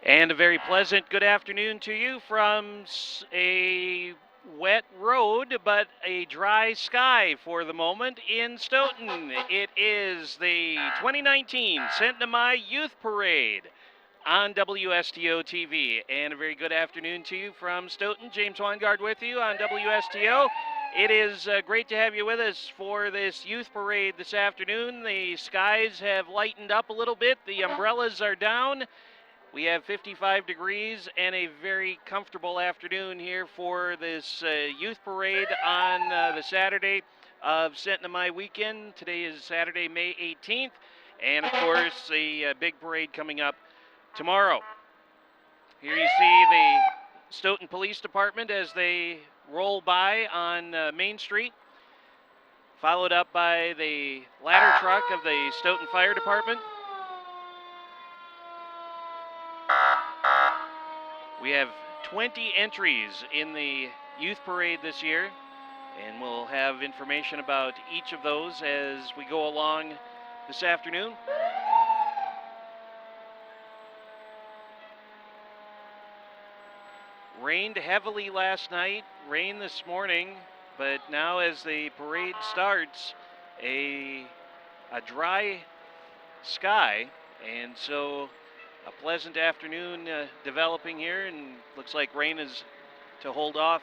And a very pleasant good afternoon to you from a wet road, but a dry sky for the moment in Stoughton. It is the 2019 Centennial Youth Parade on WSTO TV. And a very good afternoon to you from Stoughton. James Weingard with you on WSTO. It is great to have you with us for this youth parade this afternoon. The skies have lightened up a little bit. The umbrellas are down. We have 55 degrees and a very comfortable afternoon here for this youth parade on the Saturday of Centennial weekend. Today is Saturday, May 18th, and of course, the big parade coming up tomorrow. Here you see the Stoughton Police Department as they roll by on Main Street, followed up by the ladder truck of the Stoughton Fire Department. We have 20 entries in the youth parade this year, and we'll have information about each of those as we go along this afternoon. Rained heavily last night, rain this morning, but now as the parade starts, a dry sky, and so a pleasant afternoon developing here, and looks like rain is to hold off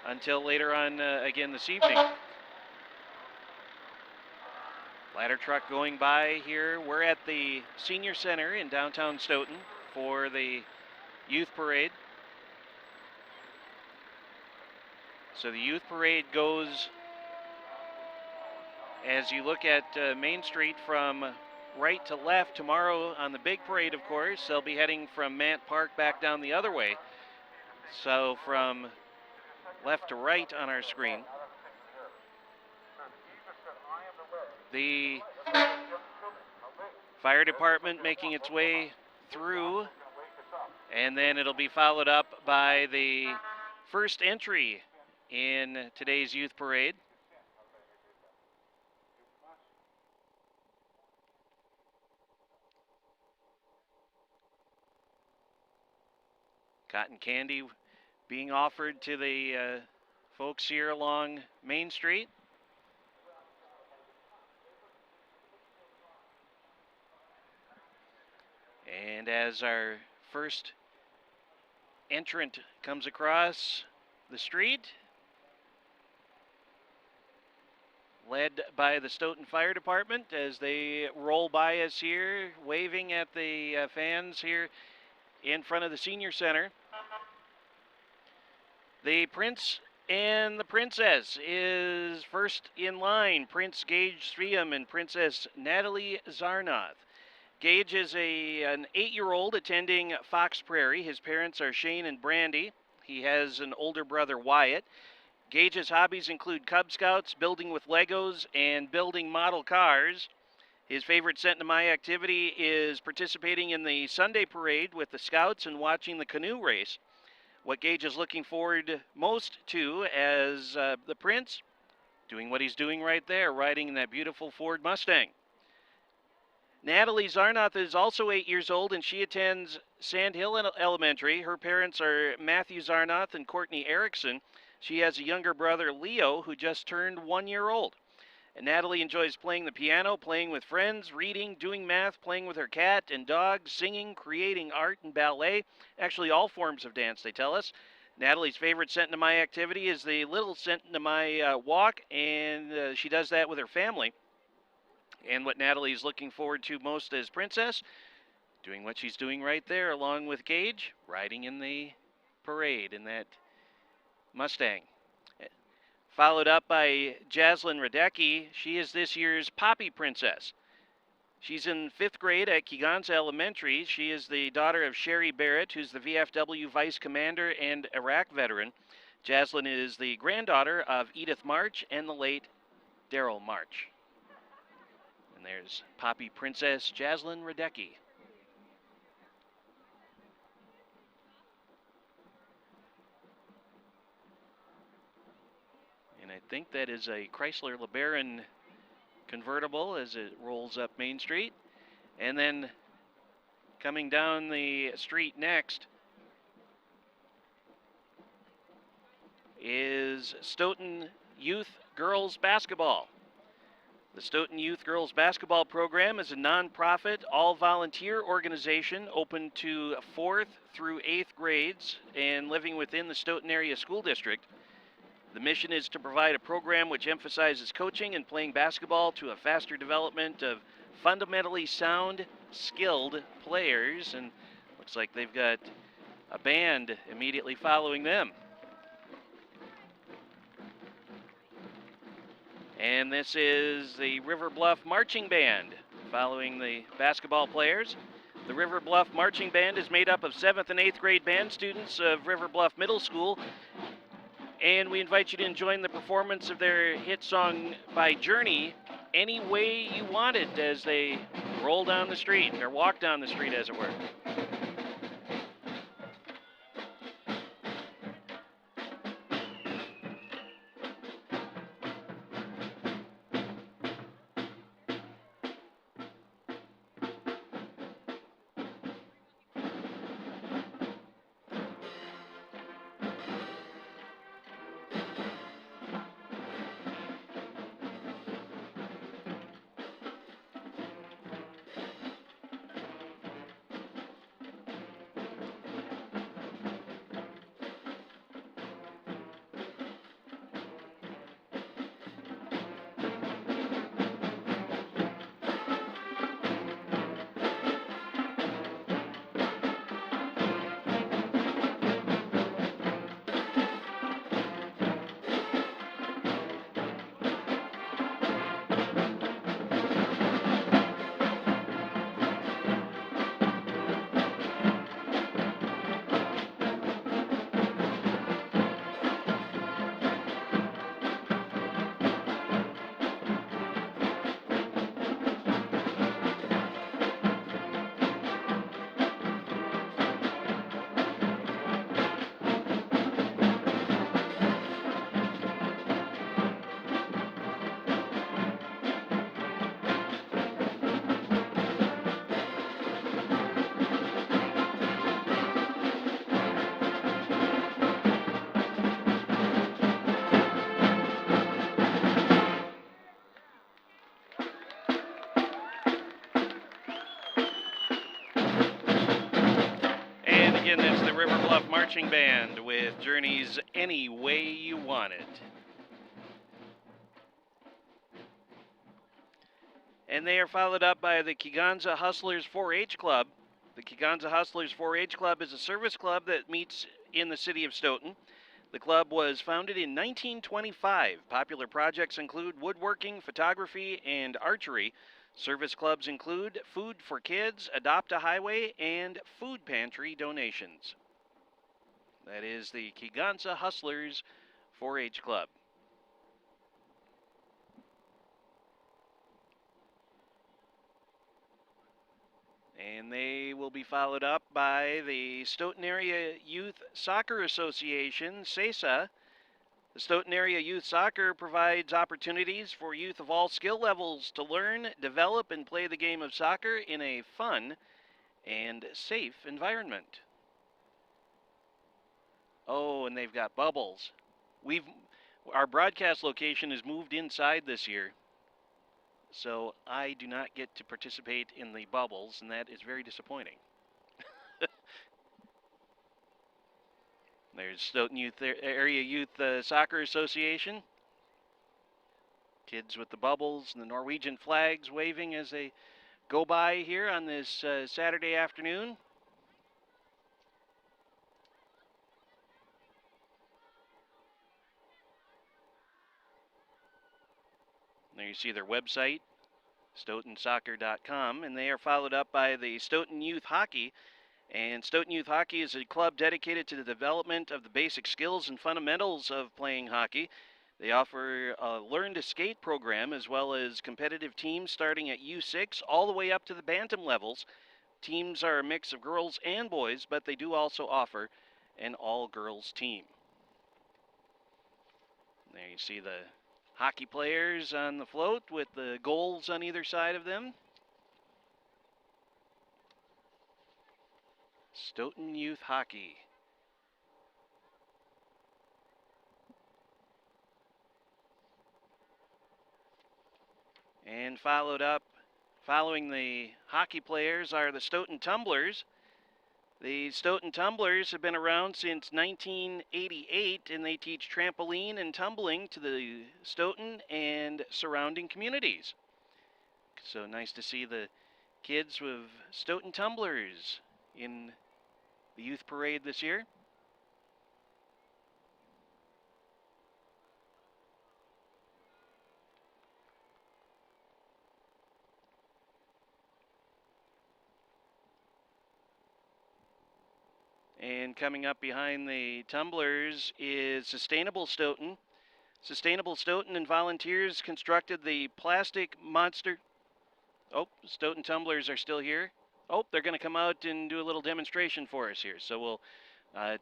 until later on again this evening. Ladder truck going by here. We're at the Senior Center in downtown Stoughton for the youth parade. So the youth parade goes, as you look at Main Street, from right to left. Tomorrow on the big parade, of course, they'll be heading from Mant Park back down the other way. So from left to right on our screen. The fire department making its way through, and then it'll be followed up by the first entry in today's youth parade. Cotton candy being offered to the folks here along Main Street. And as our first entrant comes across the street, led by the Stoughton Fire Department as they roll by us here, waving at the fans here in front of the Senior Center. The Prince and the Princess is first in line. Prince Gage Sviam and Princess Natalie Zarnoth. Gage is an 8-year-old attending Fox Prairie. His parents are Shane and Brandy. He has an older brother, Wyatt. Gage's hobbies include Cub Scouts, building with Legos, and building model cars. His favorite Centennial activity is participating in the Sunday parade with the Scouts and watching the canoe race. What Gage is looking forward most to as the Prince, doing what he's doing right there, riding in that beautiful Ford Mustang. Natalie Zarnoth is also 8 years old, and she attends Sand Hill Elementary. Her parents are Matthew Zarnoth and Courtney Erickson. She has a younger brother, Leo, who just turned 1 year old. And Natalie enjoys playing the piano, playing with friends, reading, doing math, playing with her cat and dog, singing, creating art and ballet. Actually, all forms of dance, they tell us. Natalie's favorite Centennial activity is the Little Centennial Walk, and she does that with her family. And what Natalie's looking forward to most as Princess, doing what she's doing right there along with Gage, riding in the parade in that Mustang. Followed up by Jaslyn Radecki. She is this year's Poppy Princess. She's in 5th grade at Kegonsa Elementary. She is the daughter of Sherry Barrett, who's the VFW Vice Commander and Iraq veteran. Jaslyn is the granddaughter of Edith March and the late Daryl March. And there's Poppy Princess Jaslyn Radecki. And I think that is a Chrysler LeBaron convertible as it rolls up Main Street. And then Coming down the street next is Stoughton Youth Girls Basketball. The Stoughton Youth Girls Basketball Program is a nonprofit, all-volunteer organization open to 4th through 8th grades and living within the Stoughton Area School District. The mission is to provide a program which emphasizes coaching and playing basketball to a faster development of fundamentally sound, skilled players. And looks like they've got a band immediately following them. And this is the River Bluff Marching Band following the basketball players. The River Bluff Marching Band is made up of 7th and 8th grade band students of River Bluff Middle School. And we invite you to join the performance of their hit song by Journey, Any Way You Want It, as they roll down the street, or walk down the street, as it were. Again, that's the River Bluff Marching Band with Journey's Any Way You Want It. And they are followed up by the Kegonsa Hustlers 4-H Club. The Kegonsa Hustlers 4-H Club is a service club that meets in the city of Stoughton. The club was founded in 1925. Popular projects include woodworking, photography, and archery. Service clubs include Food for Kids, Adopt a Highway, and food pantry donations. That is the Kegonsa Hustlers 4-H Club. And they will be followed up by the Stoughton Area Youth Soccer Association, SESA. The Stoughton Area Youth Soccer provides opportunities for youth of all skill levels to learn, develop, and play the game of soccer in a fun and safe environment. Oh, and they've got bubbles. Our broadcast location is moved inside this year, so I do not get to participate in the bubbles, and that is very disappointing. There's Stoughton Area Youth Soccer Association. Kids with the bubbles and the Norwegian flags waving as they go by here on this Saturday afternoon. There you see their website, StoughtonSoccer.com, and they are followed up by the Stoughton Youth Hockey. And Stoughton Youth Hockey is a club dedicated to the development of the basic skills and fundamentals of playing hockey. They offer a Learn to Skate program as well as competitive teams starting at U6 all the way up to the bantam levels. Teams are a mix of girls and boys, but they do also offer an all-girls team. There you see the hockey players on the float with the goals on either side of them. Stoughton Youth Hockey. And following the hockey players are the Stoughton Tumblers. The Stoughton Tumblers have been around since 1988, and they teach trampoline and tumbling to the Stoughton and surrounding communities. So nice to see the kids with Stoughton Tumblers in the youth parade this year. And coming up behind the Tumblers is Sustainable Stoughton. Sustainable Stoughton and volunteers constructed the plastic monster. Oh, Stoughton Tumblers are still here. Oh, they're going to come out and do a little demonstration for us here. So we'll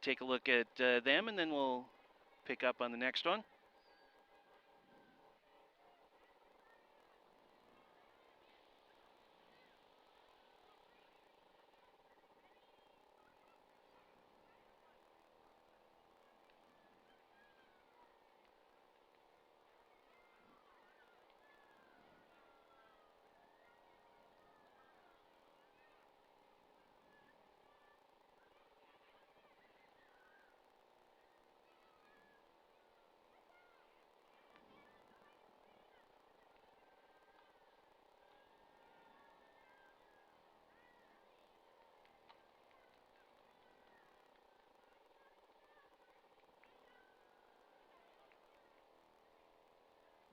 take a look at them, and then we'll pick up on the next one.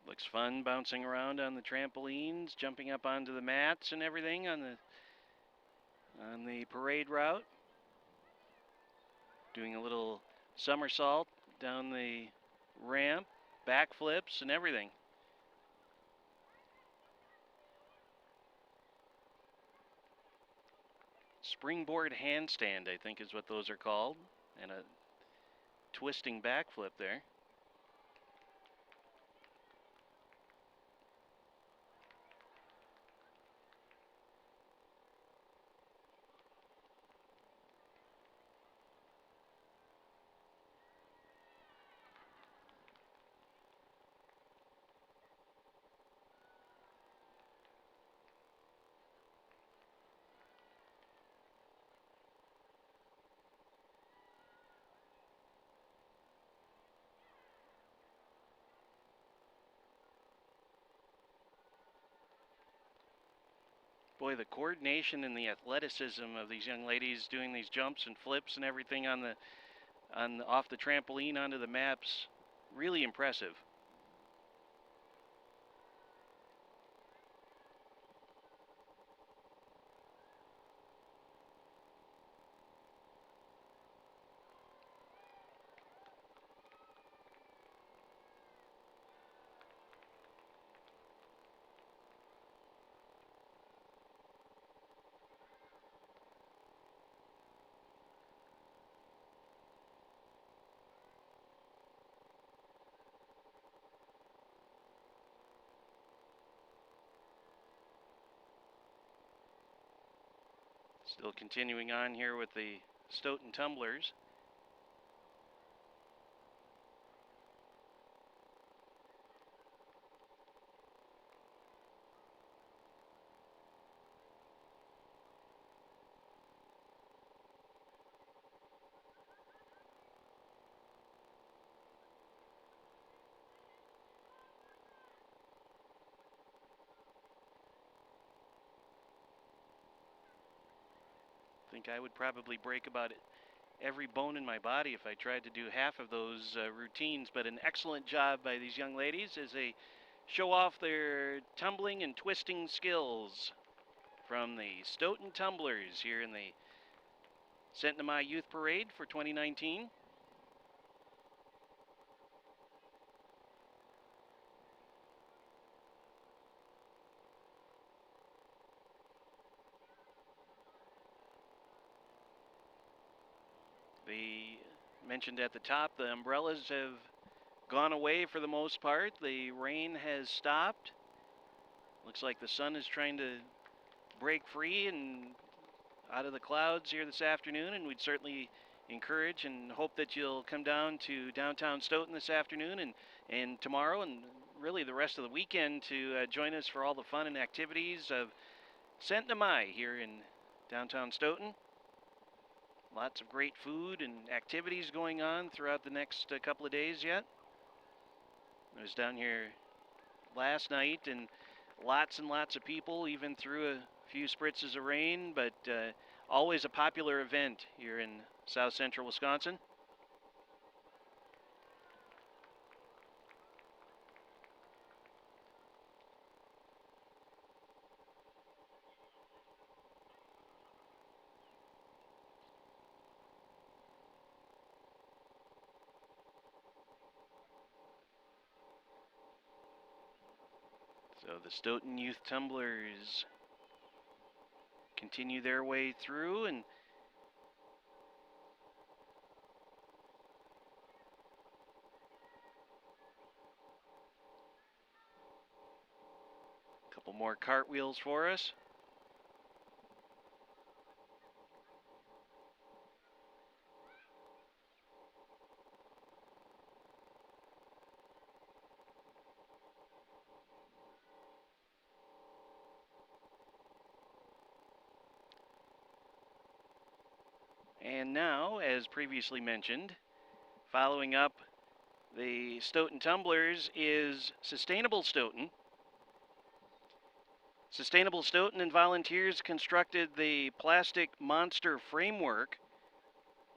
Looks fun bouncing around on the trampolines, jumping up onto the mats and everything on the parade route. Doing a little somersault down the ramp, backflips and everything. Springboard handstand, I think is what those are called, and a twisting backflip there. Boy, the coordination and the athleticism of these young ladies doing these jumps and flips and everything off the trampoline onto the maps, really impressive. Still continuing on here with the Stoughton Tumblers. I think I would probably break about every bone in my body if I tried to do half of those routines, but an excellent job by these young ladies as they show off their tumbling and twisting skills from the Stoughton Tumblers here in the Centennial Youth Parade for 2019. The mentioned at the top, the umbrellas have gone away for the most part. The rain has stopped. Looks like the sun is trying to break free and out of the clouds here this afternoon, and we'd certainly encourage and hope that you'll come down to downtown Stoughton this afternoon and tomorrow and really the rest of the weekend to join us for all the fun and activities of Cent de Mai here in downtown Stoughton. Lots of great food and activities going on throughout the next couple of days yet. I was down here last night and lots of people, even through a few spritzes of rain, but always a popular event here in South Central Wisconsin. So the Stoughton Youth Tumblers continue their way through, and a couple more cartwheels for us. And now, as previously mentioned, following up the Stoughton Tumblers is Sustainable Stoughton. Sustainable Stoughton and volunteers constructed the plastic monster framework,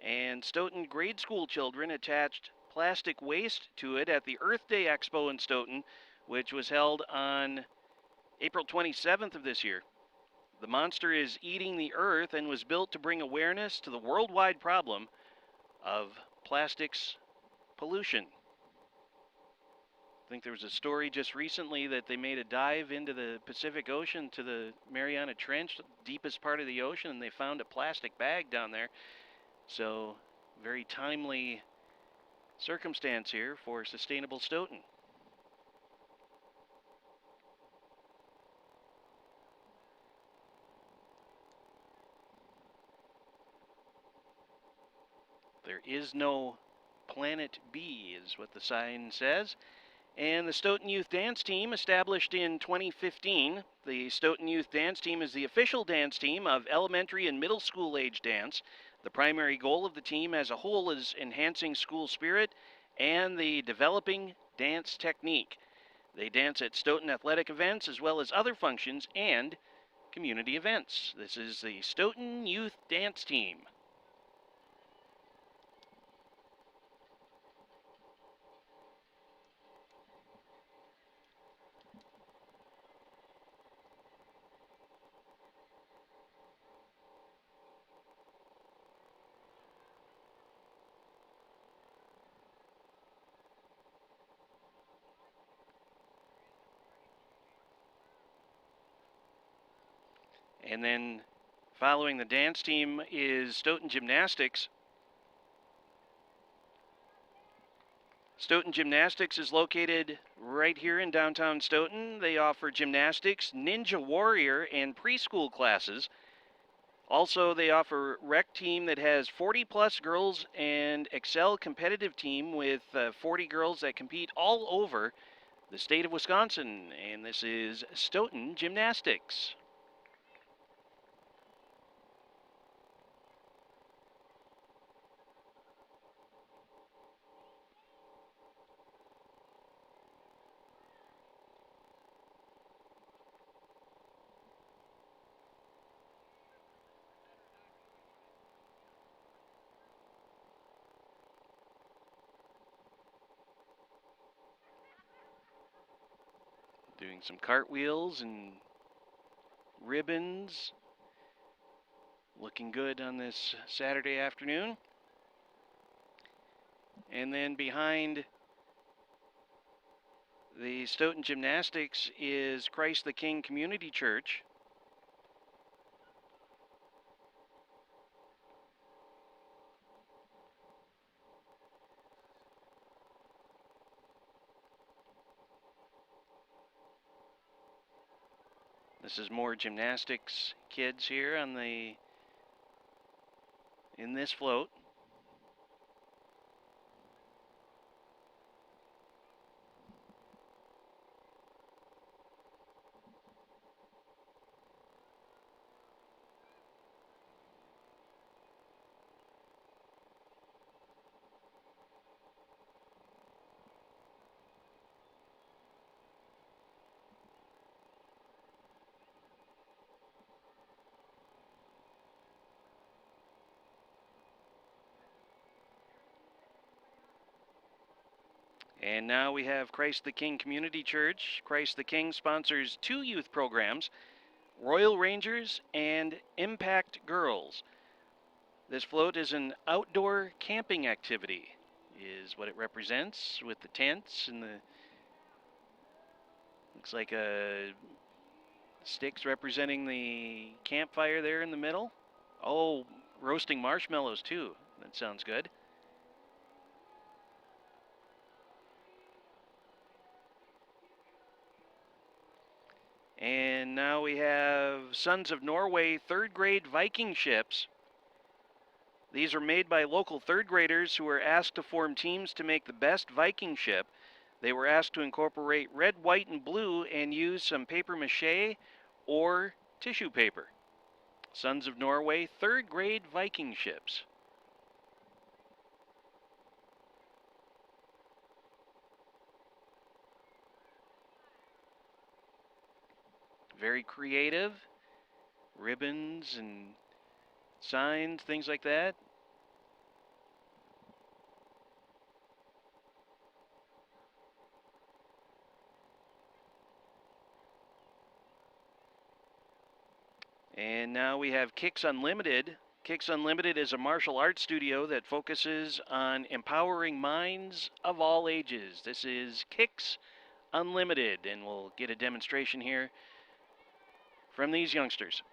and Stoughton grade school children attached plastic waste to it at the Earth Day Expo in Stoughton, which was held on April 27th of this year. The monster is eating the earth and was built to bring awareness to the worldwide problem of plastics pollution. I think there was a story just recently that they made a dive into the Pacific Ocean to the Mariana Trench, the deepest part of the ocean, and they found a plastic bag down there. So, very timely circumstance here for Sustainable Stoughton. There is no Planet B, is what the sign says. And the Stoughton Youth Dance Team, established in 2015. The Stoughton Youth Dance Team is the official dance team of elementary and middle school age dance. The primary goal of the team as a whole is enhancing school spirit and the developing dance technique. They dance at Stoughton athletic events as well as other functions and community events. This is the Stoughton Youth Dance Team. And then following the dance team is Stoughton Gymnastics. Stoughton Gymnastics is located right here in downtown Stoughton. They offer gymnastics, ninja warrior, and preschool classes. Also, they offer rec team that has 40-plus girls and excel competitive team with 40 girls that compete all over the state of Wisconsin. And this is Stoughton Gymnastics. Doing some cartwheels and ribbons. Looking good on this Saturday afternoon. And then behind the Stoughton Gymnastics is Christ the King Community Church. This is more gymnastics kids here on the in this float. And now we have Christ the King Community Church. Christ the King sponsors 2 youth programs, Royal Rangers and Impact Girls. This float is an outdoor camping activity, is what it represents, with the tents and the, looks like sticks representing the campfire there in the middle. Oh, roasting marshmallows too. That sounds good. And now we have Sons of Norway 3rd grade Viking ships. These are made by local 3rd graders who were asked to form teams to make the best Viking ship. They were asked to incorporate red, white, and blue and use some paper mache or tissue paper. Sons of Norway 3rd grade Viking ships. Very creative. Ribbons and signs, things like that. And now we have Kicks Unlimited. Kicks Unlimited is a martial arts studio that focuses on empowering minds of all ages. This is Kicks Unlimited, and we'll get a demonstration here from these youngsters.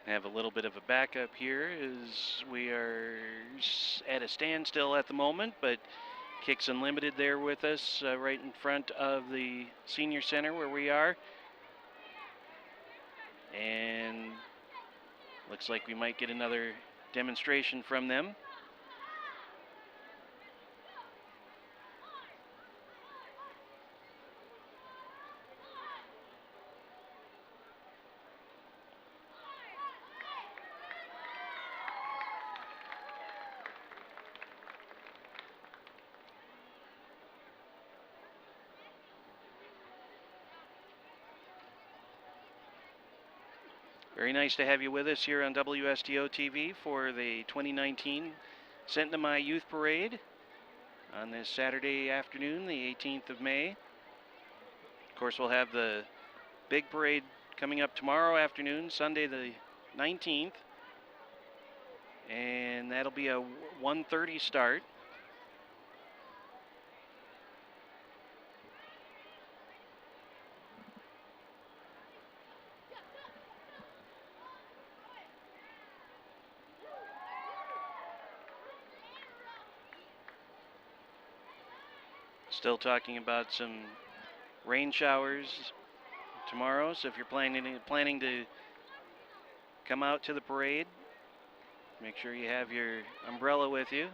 Have a little bit of a backup here as we are at a standstill at the moment, but Kicks Unlimited there with us right in front of the senior center where we are. And looks like we might get another demonstration from them. Very nice to have you with us here on WSTO TV for the 2019 Centennial Youth Parade on this Saturday afternoon, the 18th of May. Of course, we'll have the big parade coming up tomorrow afternoon, Sunday the 19th, and that'll be a 1:30 start. Still talking about some rain showers tomorrow, so if you're planning to come out to the parade, make sure you have your umbrella with you.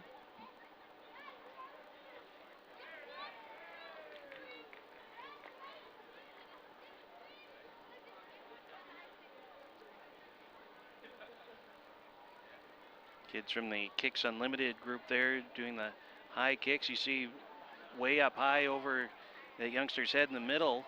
Kids from the Kicks Unlimited group there doing the high kicks. You see way up high over the youngster's head in the middle.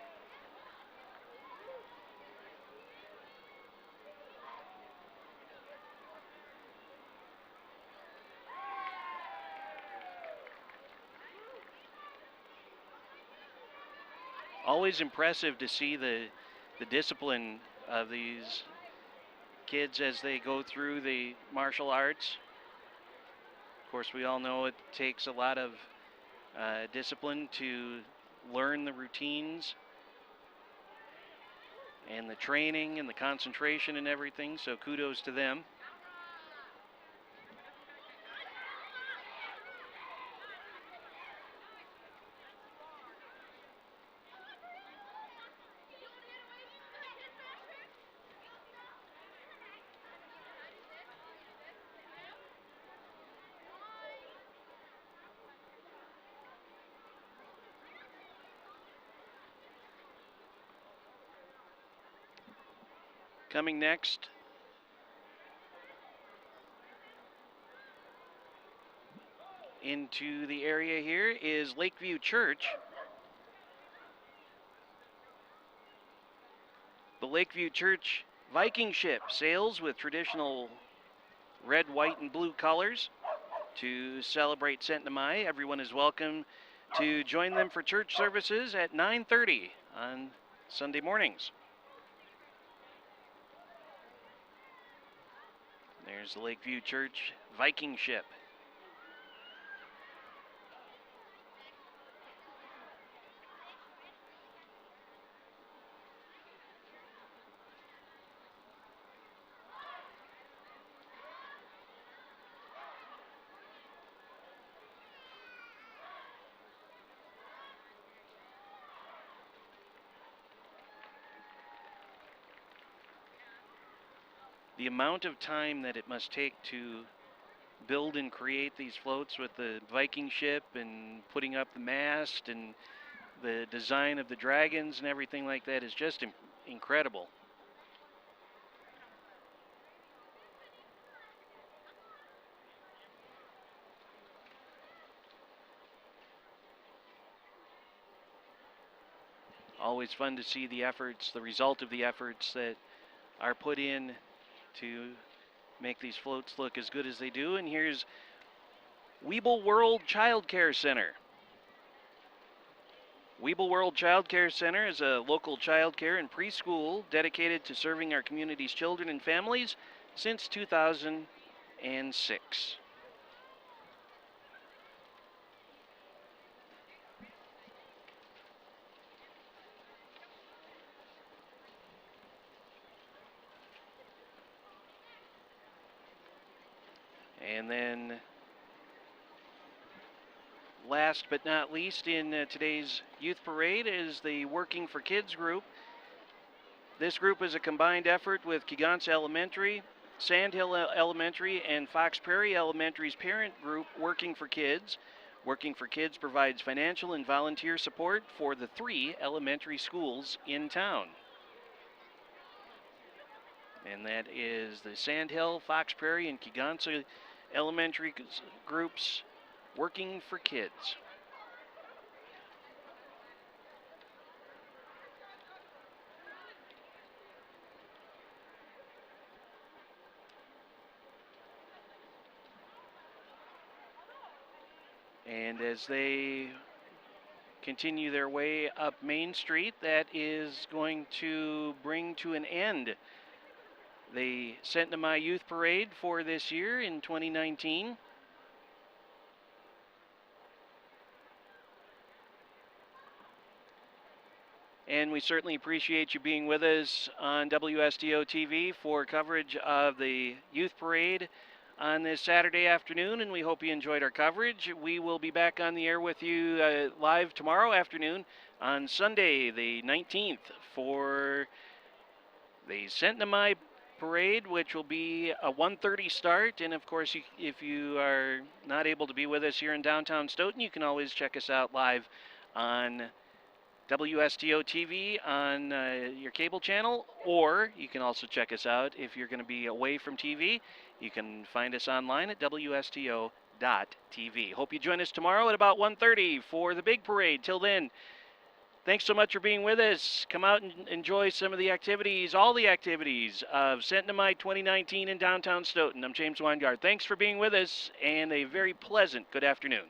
always impressive to see the discipline of these kids as they go through the martial arts. Of course, we all know it takes a lot of discipline to learn the routines and the training and the concentration and everything, so kudos to them. Coming next, into the area here is Lakeview Church. The Lakeview Church Viking ship sails with traditional red, white, and blue colors to celebrate Centennial. Everyone is welcome to join them for church services at 9:30 on Sunday mornings. There's the Lakeview Church Viking ship. The amount of time that it must take to build and create these floats with the Viking ship and putting up the mast and the design of the dragons and everything like that is just incredible. Always fun to see the efforts, the result of the efforts that are put in to make these floats look as good as they do. And here's Weeble World Child Care Center. Weeble World Child Care Center is a local child care and preschool dedicated to serving our community's children and families since 2006. And then last but not least in today's youth parade is the Working for Kids group. This group is a combined effort with Kegonsa Elementary, Sandhill Elementary, and Fox Prairie Elementary's parent group, Working for Kids. Working for Kids provides financial and volunteer support for the 3 elementary schools in town. And that is the Sandhill, Fox Prairie, and Kegonsa Elementary groups Working for Kids. And as they continue their way up Main Street, that is going to bring to an end the Centennial Youth Parade for this year in 2019. And we certainly appreciate you being with us on WSTO TV for coverage of the Youth Parade on this Saturday afternoon, and we hope you enjoyed our coverage. We will be back on the air with you live tomorrow afternoon on Sunday the 19th for the Centennial Parade, which will be a 1:30 start. And of course, if you are not able to be with us here in downtown Stoughton, you can always check us out live on WSTO TV on your cable channel, or you can also check us out if you're going to be away from TV. You can find us online at WSTO.TV. Hope you join us tomorrow at about 1:30 for the big parade. Till then, thanks so much for being with us. Come out and enjoy some of the activities, all the activities of Centennial 2019 in downtown Stoughton. I'm James Weingart. Thanks for being with us, and a very pleasant good afternoon.